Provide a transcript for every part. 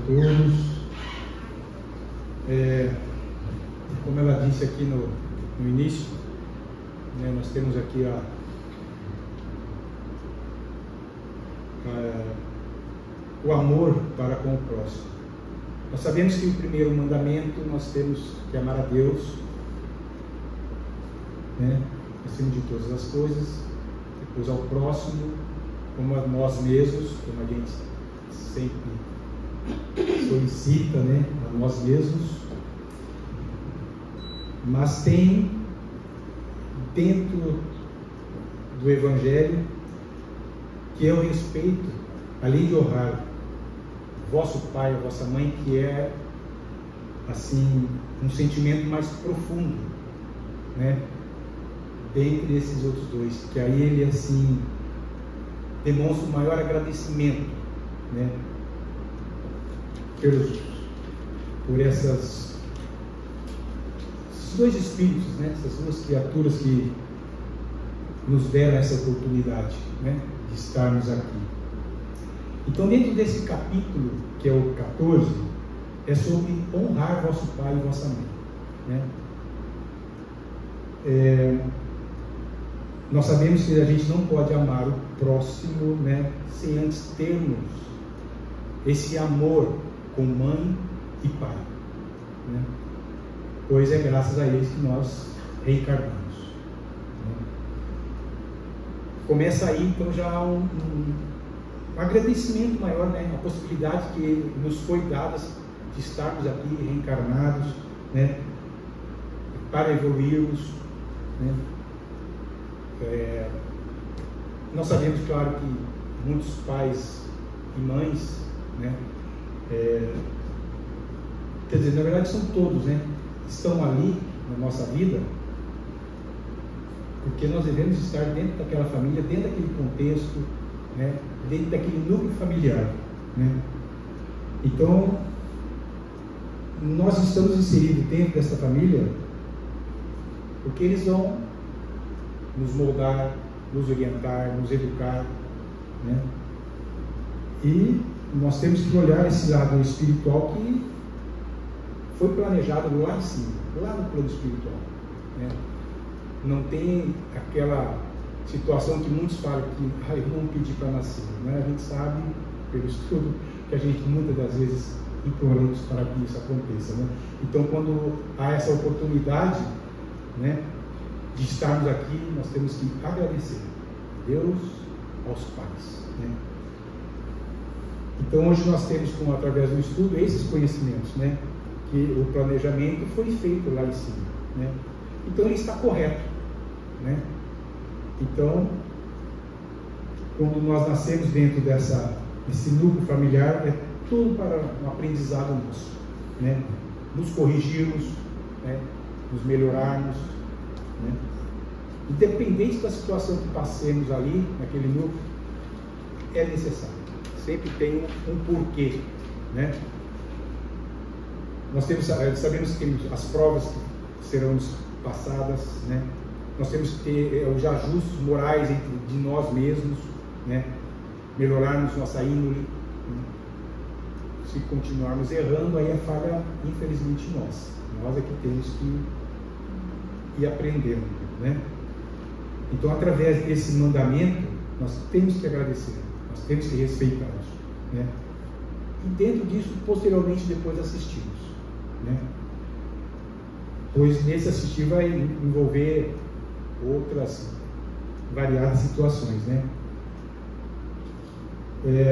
todos. Como ela disse aqui no início, né, nós temos aqui o amor para com o próximo. Nós sabemos que o primeiro mandamento nós temos que amar a Deus, né, acima de todas as coisas, depois ao próximo, como a nós mesmos, como a gente sempre solicita, né, a nós mesmos. Mas tem dentro do Evangelho que é o respeito, além de honrar vosso pai, vossa mãe, que é assim um sentimento mais profundo, né, dentre esses outros dois, que aí ele assim demonstra o maior agradecimento, né, por esses dois espíritos, né, essas duas criaturas que nos deram essa oportunidade, né, de estarmos aqui. Então, dentro desse capítulo, que é o 14, é sobre honrar vosso pai e vossa mãe, né? Nós sabemos que a gente não pode amar o próximo, né, sem antes termos esse amor com mãe e pai, né? Pois é graças a eles que nós reencarnamos, né? Começa aí então já um agradecimento maior, né? A possibilidade que nos foi dada de estarmos aqui reencarnados, né, para evoluirmos, né? Nós sabemos, claro, que muitos pais e mães, né, quer dizer, na verdade são todos, né, estão ali na nossa vida porque nós devemos estar dentro daquela família, dentro daquele contexto, né, dentro daquele núcleo familiar, né? Então nós estamos inseridos dentro dessa família porque eles vão nos moldar, nos orientar, nos educar, né? E nós temos que olhar esse lado espiritual que foi planejado lá em cima, lá no plano espiritual, né? Não tem aquela situação que muitos falam que eu não pedi para nascer, né? A gente sabe, pelo estudo, que a gente muitas das vezes imploramos para que isso aconteça, né? Então, quando há essa oportunidade, né, de estarmos aqui, nós temos que agradecer a Deus, aos pais, né? Então hoje nós temos, através do estudo, esses conhecimentos, né, que o planejamento foi feito lá em cima, né? Então ele está correto, né? Então, quando nós nascemos dentro desse núcleo familiar, é tudo para um aprendizado nosso, né? Nos corrigirmos, né, nos melhorarmos, né? Independente da situação que passemos ali, naquele núcleo, é necessário. Sempre tem um porquê, né? Nós sabemos que temos as provas que serão passadas, né? Nós temos que ter os ajustes morais de nós mesmos, né? Melhorarmos nossa índole, né? Se continuarmos errando, aí a falha, infelizmente, nós é que temos que ir aprendendo, né? Então, através desse mandamento, nós temos que agradecer, nós temos que respeitá-los, né? E dentro disso, posteriormente, depois assistimos, né? Pois nesse assistir vai envolver outras variadas situações, né?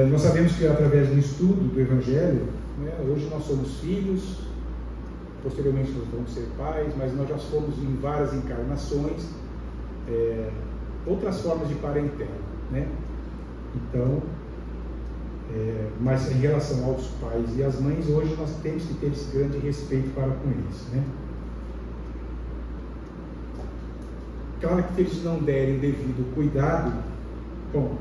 Nós sabemos que através do estudo do Evangelho, né, hoje nós somos filhos, posteriormente nós vamos ser pais, mas nós já fomos em várias encarnações, outras formas de parentela, né? Então, mas em relação aos pais e às mães, hoje nós temos que ter esse grande respeito para com eles, né? Claro que eles não derem devido cuidado, bom,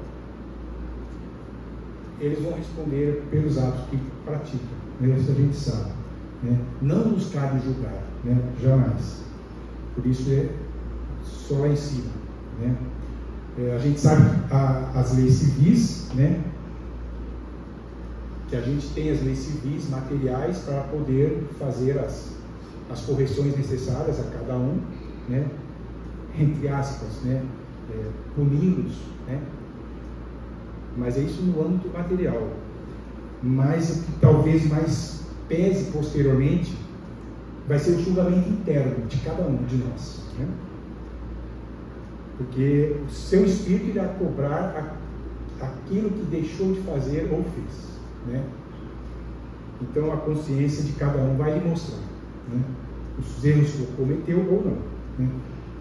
eles vão responder pelos atos que praticam, né? Isso a gente sabe, né? Não nos cabe julgar, né? Jamais. Por isso é só lá em cima, né? A gente sabe as leis civis, né, que a gente tem as leis civis, materiais, para poder fazer as correções necessárias a cada um, né? Entre aspas, né? Puni-los, né? Mas é isso no âmbito material. Mas o que talvez mais pese posteriormente vai ser o julgamento interno de cada um de nós, né? Porque o seu espírito irá cobrar aquilo que deixou de fazer ou fez, né? Então a consciência de cada um vai lhe mostrar, né? Os erros que cometeu ou não, né?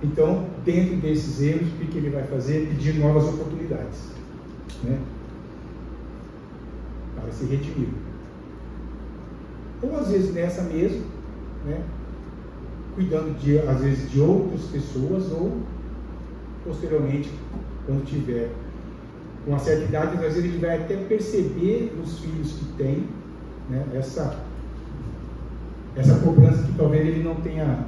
Então, dentro desses erros, o que ele vai fazer? Pedir novas oportunidades, né? Para se redimir. Ou às vezes nessa mesmo, né? Cuidando às vezes de outras pessoas, ou posteriormente, quando tiver com uma certa idade, às vezes ele vai até perceber nos filhos que tem, né? Essa cobrança que talvez ele não tenha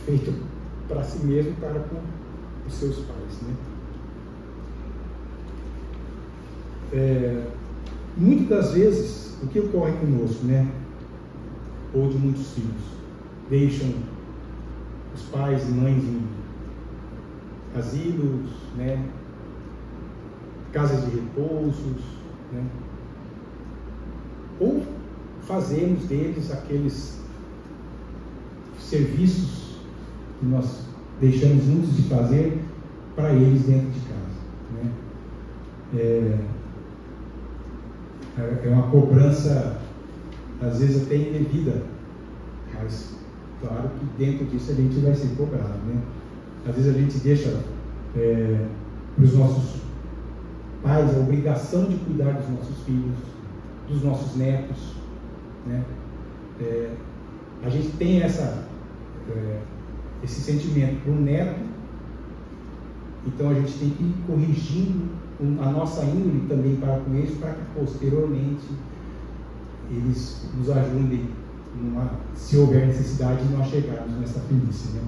feito para si mesmo, para com os seus pais, né? Muitas das vezes, o que ocorre conosco, né? Ou de muitos filhos, deixam os pais e mães em asilos, né? Casas de repousos, né? Ou fazemos deles aqueles serviços que nós deixamos muitos de fazer para eles dentro de casa, né? É uma cobrança às vezes até indevida, mas claro que dentro disso a gente vai ser cobrado, né? Às vezes a gente deixa para os nossos pais a obrigação de cuidar dos nossos filhos, dos nossos netos, né? A gente tem esse sentimento para o neto, então a gente tem que ir corrigindo a nossa índole também para com eles, para que posteriormente eles nos ajudem se houver necessidade de nós chegarmos nessa felícia, né?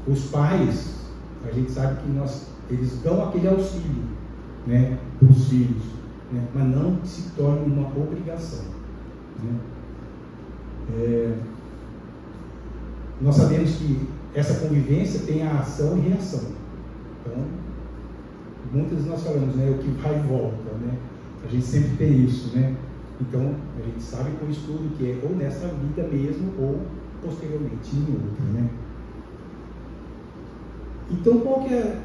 Os pais, a gente sabe que eles dão aquele auxílio, né, para os filhos, né, mas não se torna uma obrigação, né? Nós sabemos que essa convivência tem a ação e reação. Então, muitas nós falamos, né, o que vai e volta, né? A gente sempre tem isso, né? Então, a gente sabe com o estudo que é ou nessa vida mesmo ou posteriormente em outra, né? Então, qual que é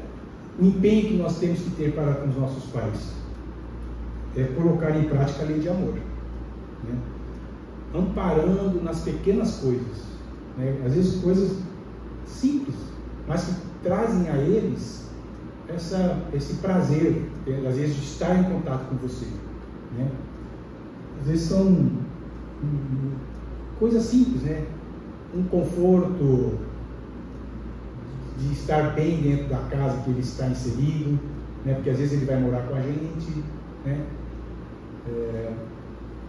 o empenho que nós temos que ter para com os nossos pais? É colocar em prática a lei de amor, né? Amparando nas pequenas coisas, né? Às vezes coisas simples, mas que trazem a eles esse prazer, às vezes de estar em contato com você, né? Às vezes são coisas simples, né? Um conforto de estar bem dentro da casa que ele está inserido, né? Porque às vezes ele vai morar com a gente, né?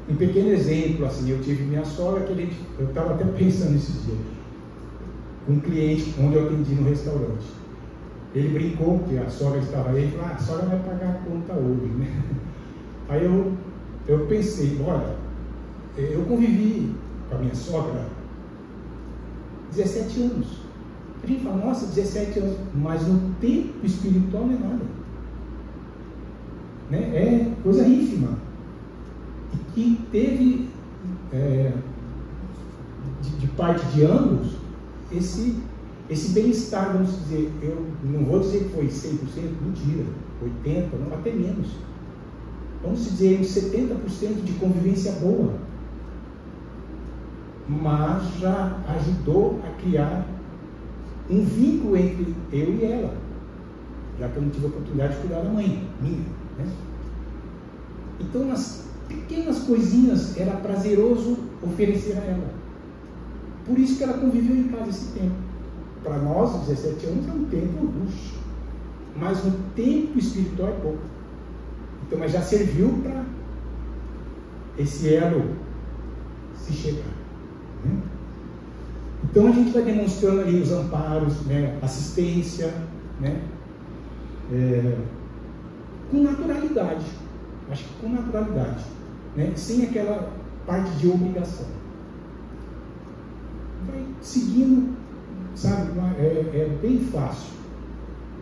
Um pequeno exemplo, assim, eu tive minha sogra, eu estava até pensando esses dias, um cliente onde eu atendi no restaurante, ele brincou que a sogra estava aí, e falou, a sogra vai pagar a conta hoje, né? Aí eu pensei, olha, eu convivi com a minha sogra 17 anos. A gente fala, nossa, 17 anos, mas no tempo espiritual não é nada, né? É coisa ínfima. E que teve, de parte de ambos, esse bem-estar, vamos dizer, eu não vou dizer que foi 100%, mentira, 80%, não, até menos. Vamos dizer, uns 70% de convivência boa, mas já ajudou a criar um vínculo entre eu e ela, já que eu não tive a oportunidade de cuidar da mãe minha, né? Então, nas pequenas coisinhas era prazeroso oferecer a ela. Por isso que ela conviveu em casa esse tempo. Para nós, 17 anos é um tempo luxo, mas no tempo espiritual é pouco. Então, mas já serviu para esse elo se chegar, né? Então a gente vai demonstrando ali os amparos, né, assistência, né, com naturalidade, acho que com naturalidade, né? Sem aquela parte de obrigação. Vai seguindo, sabe? É bem fácil.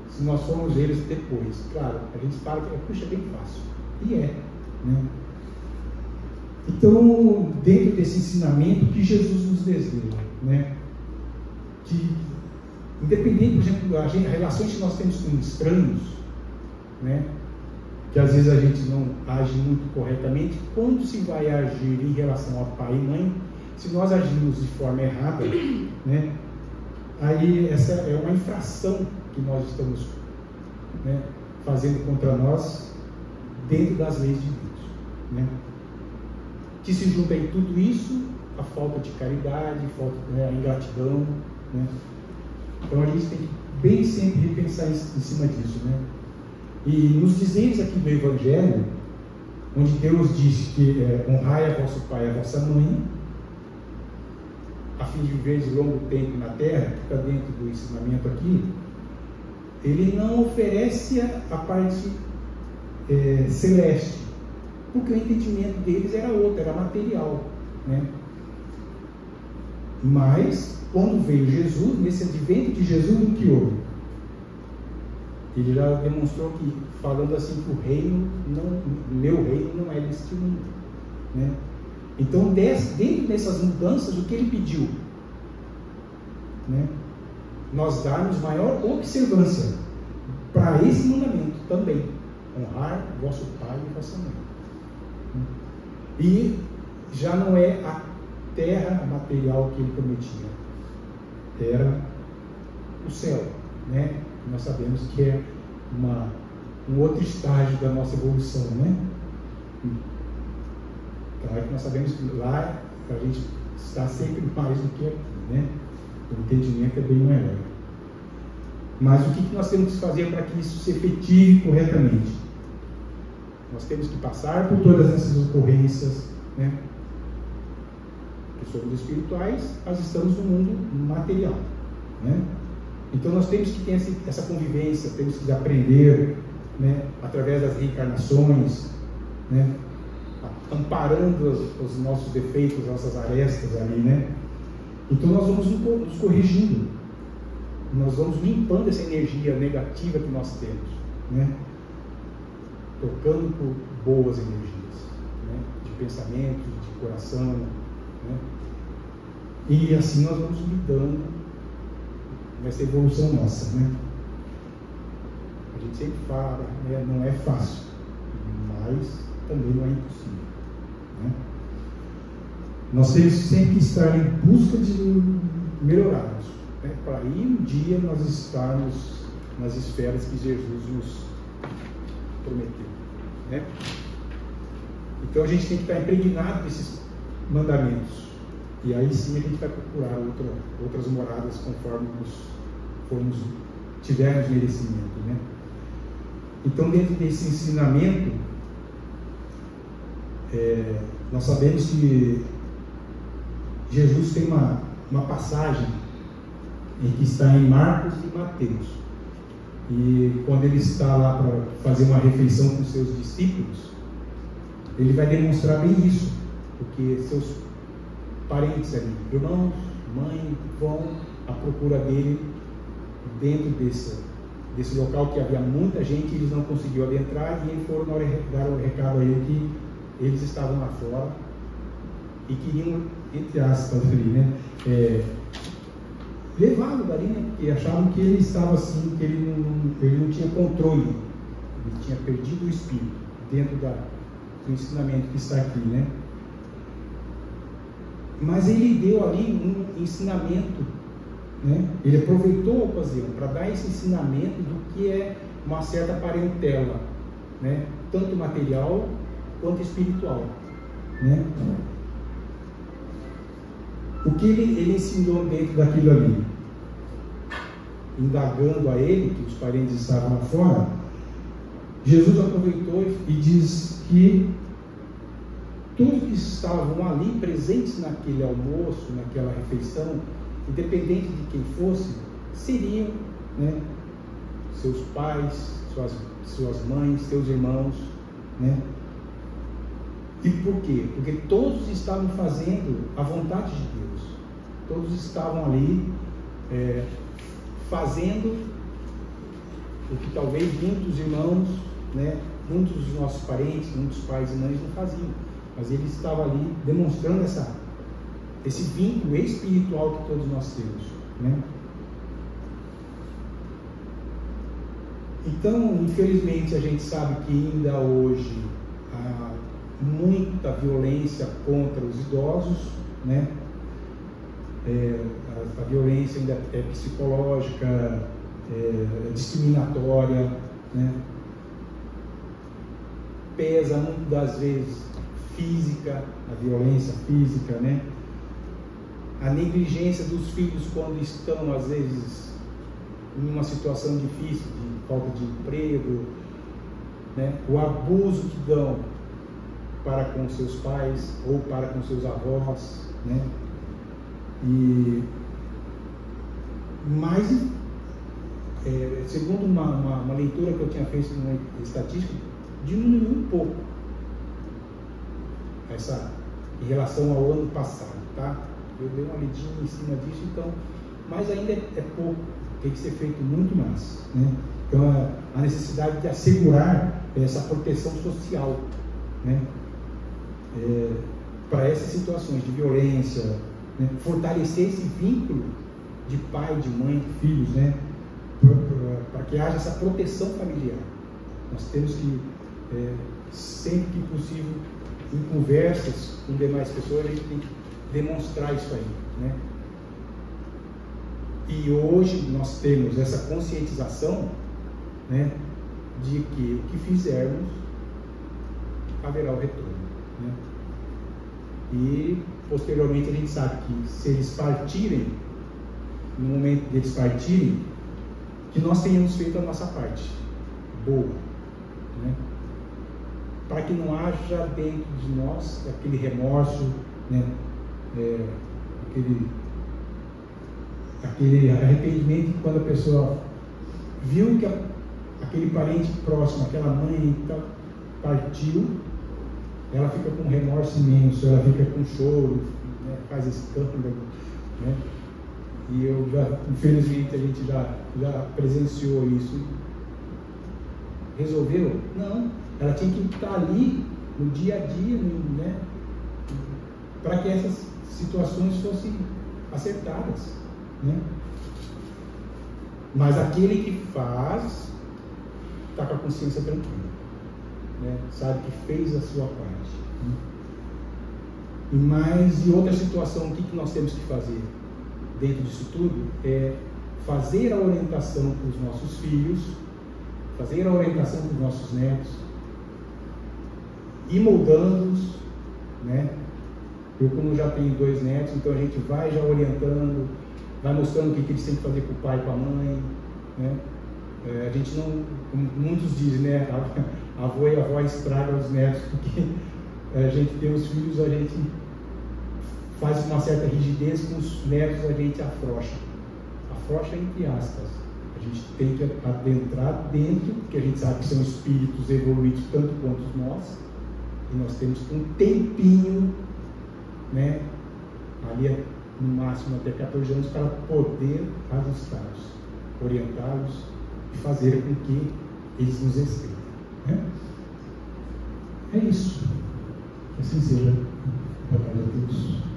Se nós formos eles depois, claro, a gente fala que puxa, é bem fácil. E é, né? Então, dentro desse ensinamento que Jesus nos deseja, né? Que, independente, por exemplo, das relações que nós temos com estranhos, né? Que às vezes a gente não age muito corretamente, quando se vai agir em relação a pai e mãe, se nós agirmos de forma errada, né? Aí essa é uma infração que nós estamos, né, fazendo contra nós dentro das leis de Deus, né? Que se junta em tudo isso a falta de caridade, a ingratidão, né? Então a gente tem que bem sempre repensar em cima disso, né? E nos dizeres aqui do Evangelho, onde Deus disse que honrai a vosso pai e a vossa mãe, a fim de viver de longo tempo na terra, que está dentro do ensinamento aqui, ele não oferece a parte celeste, porque o entendimento deles era outro, era material, né? Mas, quando veio Jesus, nesse advento de Jesus, o que houve? Ele já demonstrou que, falando assim, que o reino, meu reino não é deste mundo, né? Então, dentro dessas mudanças, o que ele pediu? Né? Nós darmos maior observância para esse mandamento também: honrar vosso pai e vossa mãe. E já não é a terra material que ele prometia, era o céu, né? Nós sabemos que é um outro estágio da nossa evolução, né? Claro que nós sabemos que lá a gente está sempre mais do que aqui, né? O entendimento é bem maior. Mas o que nós temos que fazer para que isso se efetive corretamente? Nós temos que passar por todas essas ocorrências, né? Que somos espirituais, mas estamos no mundo material, né? Então nós temos que ter essa convivência, temos que aprender, né? Através das reencarnações, né? Amparando os nossos defeitos, as nossas arestas ali, né? Então nós vamos nos corrigindo, nós vamos limpando essa energia negativa que nós temos, né? Tocando por boas energias, né? De pensamento, de coração, né? E assim nós vamos lidando nessa evolução nossa, né? A gente sempre fala, né? Não é fácil, mas também não é impossível, né? Nós temos sempre que estar em busca de melhorarmos, né? Para aí um dia nós estarmos nas esferas que Jesus nos prometeu, né? Então a gente tem que estar impregnado desses mandamentos, e aí sim a gente vai procurar outras moradas conforme tivermos merecimento, né? Então, dentro desse ensinamento, nós sabemos que Jesus tem uma passagem em que está em Marcos e Mateus, e quando ele está lá para fazer uma refeição com seus discípulos, ele vai demonstrar bem isso, porque seus parentes ali, irmãos, mãe, vão à procura dele dentro desse local que havia muita gente, eles não conseguiam adentrar, e eles foram dar o recado a ele que eles estavam lá fora e queriam, entre aspas ali, né, levá-lo dali, né, porque achavam que ele estava assim, que ele não tinha controle, ele tinha perdido o espírito dentro do ensinamento que está aqui, né? Mas ele deu ali um ensinamento, né? Ele aproveitou a ocasião para dar esse ensinamento do que é uma certa parentela, né? Tanto material quanto espiritual, né? O que ele ensinou dentro daquilo ali? Indagando a ele, que os parentes estavam lá fora, Jesus aproveitou e diz que todos que estavam ali presentes naquele almoço, naquela refeição, independente de quem fosse, seriam, né, seus pais, suas mães, seus irmãos, né? E por quê? Porque todos estavam fazendo a vontade de Deus. Todos estavam ali fazendo o que talvez muitos irmãos, né, muitos dos nossos parentes, muitos pais e mães não faziam. Mas ele estava ali demonstrando esse vínculo espiritual que todos nós temos, né? Então, infelizmente, a gente sabe que ainda hoje há muita violência contra os idosos, né? A violência ainda é psicológica, é discriminatória, né? Pesa muitas das vezes física, a violência física, né? A negligência dos filhos quando estão, às vezes, em uma situação difícil, de falta de emprego, né? O abuso que dão para com seus pais ou para com seus avós, né? Mas, segundo uma leitura que eu tinha feito numa estatística, diminuiu um pouco em relação ao ano passado, tá? Eu dei uma lidinha em cima disso, então, mas ainda é pouco, tem que ser feito muito mais, né? Então, a necessidade de assegurar essa proteção social, né? Para essas situações de violência, né? Fortalecer esse vínculo de pai, de mãe, de filhos, né? Para que haja essa proteção familiar. Nós temos que, sempre que possível, em conversas com demais pessoas, a gente tem que demonstrar isso aí, né? E hoje nós temos essa conscientização, né, de que o que fizermos haverá o retorno, né? E posteriormente a gente sabe que se eles partirem, no momento deles partirem, que nós tenhamos feito a nossa parte boa, né? Para que não haja dentro de nós aquele remorso, né? Aquele arrependimento quando a pessoa viu que aquele parente próximo, aquela mãe partiu, ela fica com remorso imenso, ela fica com choro, né? Faz escândalo, né? E infelizmente, a gente já presenciou isso. Resolveu? Não. Ela tinha que estar ali no dia a dia, né? Para que essas situações fossem acertadas, né? Mas aquele que faz está com a consciência tranquila, né? Sabe que fez a sua parte, né? E outra situação, o que nós temos que fazer dentro disso tudo é fazer a orientação para os nossos filhos, fazer a orientação para os nossos netos, ir moldando-os, né? Eu, como já tenho 2 netos, então a gente vai já orientando, vai mostrando o que eles têm que fazer com o pai e com a mãe, né? A gente não, como muitos dizem, né? A avô e a avó estragam os netos, porque a gente tem os filhos, a gente faz uma certa rigidez, com os netos a gente afrouxa. Afrouxa entre aspas. A gente tem que adentrar dentro, porque a gente sabe que são espíritos evoluídos tanto quanto nós, e nós temos um tempinho, né, ali no máximo até 14 anos, para poder ajustá-los, orientá-los e fazer com que eles nos respeitem, né? É isso. Que assim seja. Glória a Deus.